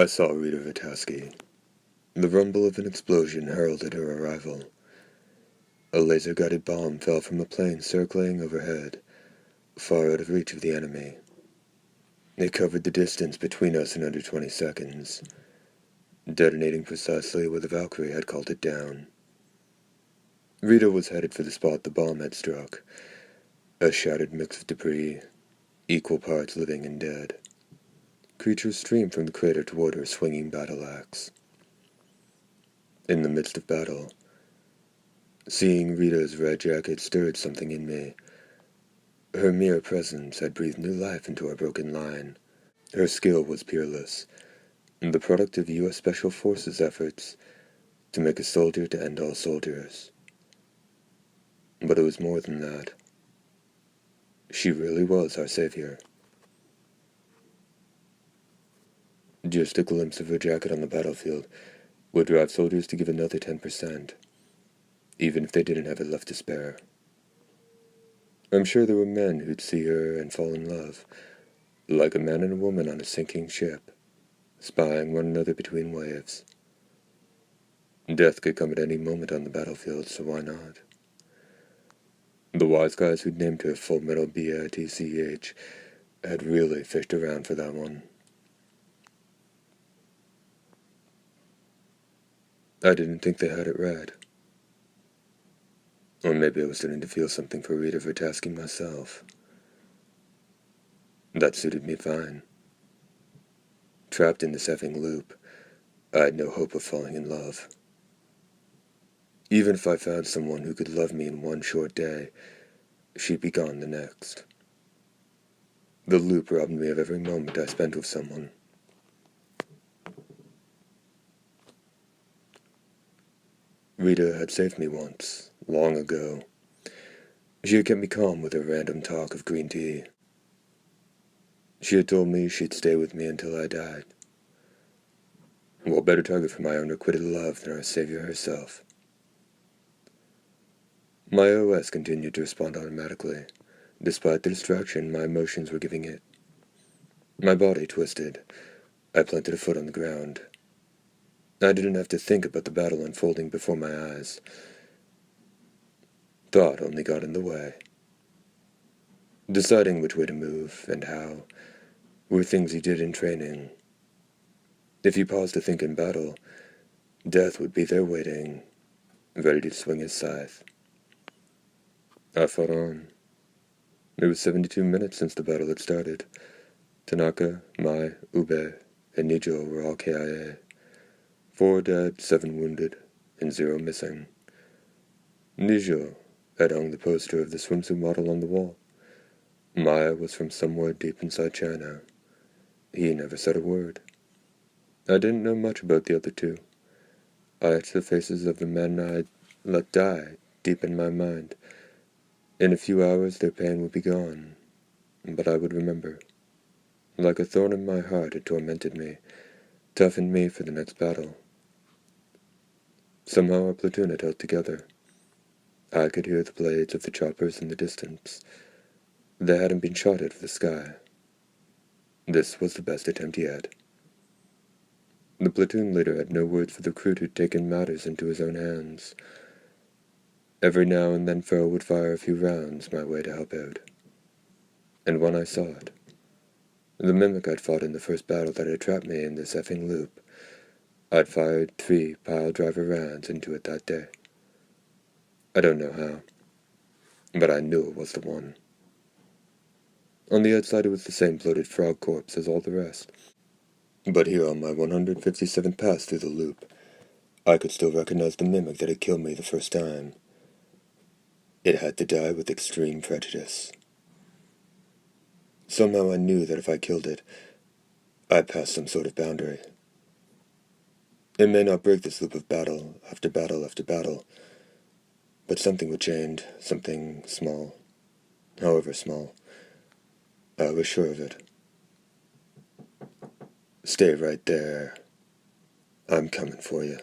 I saw Rita Vitaski. The rumble of an explosion heralded her arrival. A laser-guided bomb fell from a plane circling overhead, far out of reach of the enemy. It covered the distance between us in under 20 seconds, detonating precisely where the Valkyrie had called it down. Rita was headed for the spot the bomb had struck, a shattered mix of debris, equal parts living and dead. Creatures streamed from the crater toward her swinging battle axe. In the midst of battle, seeing Rita's red jacket stirred something in me. Her mere presence had breathed new life into our broken line. Her skill was peerless, the product of U.S. Special Forces efforts to make a soldier to end all soldiers. But it was more than that. She really was our savior. Just a glimpse of her jacket on the battlefield would drive soldiers to give another 10%, even if they didn't have it left to spare. I'm sure there were men who'd see her and fall in love, like a man and a woman on a sinking ship, spying one another between waves. Death could come at any moment on the battlefield, so why not? The wise guys who'd named her Full Metal BITCH had really fished around for that one. I didn't think they had it right. Or maybe I was starting to feel something for Rita Vitaski myself. That suited me fine. Trapped in this effing loop, I had no hope of falling in love. Even if I found someone who could love me in one short day, she'd be gone the next. The loop robbed me of every moment I spent with someone. Rita had saved me once, long ago. She had kept me calm with her random talk of green tea. She had told me she'd stay with me until I died. What better target for my unrequited love than our savior herself? My OS continued to respond automatically, despite the distraction my emotions were giving it. My body twisted. I planted a foot on the ground. I didn't have to think about the battle unfolding before my eyes. Thought only got in the way. Deciding which way to move and how were things he did in training. If he paused to think in battle, death would be there waiting, ready to swing his scythe. I fought on. It was 72 minutes since the battle had started. Tanaka, Mai, Ube, and Nijo were all KIA. 4 dead, 7 wounded, and 0 missing. Nijo had hung the poster of the swimsuit model on the wall. Maya was from somewhere deep inside China. He never said a word. I didn't know much about the other two. I etched the faces of the men I'd let die deep in my mind. In a few hours their pain would be gone, but I would remember. Like a thorn in my heart it tormented me, toughened me for the next battle. Somehow our platoon had held together. I could hear the blades of the choppers in the distance. They hadn't been shot out of the sky. This was the best attempt yet. The platoon leader had no words for the recruit who'd taken matters into his own hands. Every now and then Farrell would fire a few rounds my way to help out. And when I saw it, the mimic I'd fought in the first battle that had trapped me in this effing loop, I'd fired 3 pile-driver rounds into it that day. I don't know how, but I knew it was the one. On the outside it was the same bloated frog corpse as all the rest. But here on my 157th pass through the loop, I could still recognize the mimic that had killed me the first time. It had to die with extreme prejudice. Somehow I knew that if I killed it, I'd passed some sort of boundary. It may not break this loop of battle after battle after battle, but something would change, something small, however small. I was sure of it. Stay right there. I'm coming for you.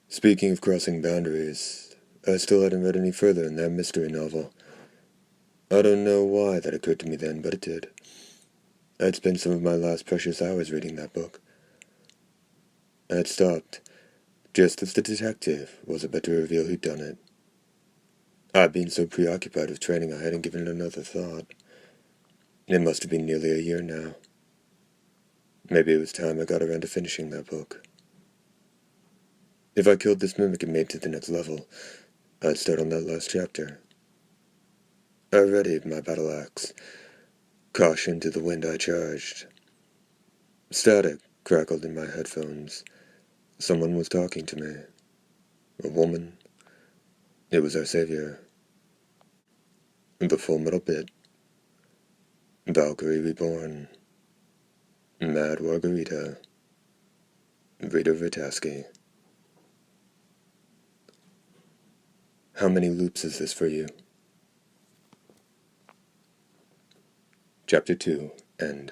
Speaking of crossing boundaries, I still hadn't read any further in that mystery novel. I don't know why that occurred to me then, but it did. I'd spent some of my last precious hours reading that book. I had stopped, just as the detective was about to reveal who'd done it. I'd been so preoccupied with training I hadn't given it another thought. It must have been nearly a year now. Maybe it was time I got around to finishing that book. If I killed this mimic and made it to the next level, I'd start on that last chapter. I readied my battle axe. Caution to the wind I charged. Static crackled in my headphones. Someone was talking to me. A woman. It was our savior. The Full Metal Bit. Valkyrie Reborn. Mad Margarita. Rita Vitaski. How many loops is this for you? Chapter 2, End.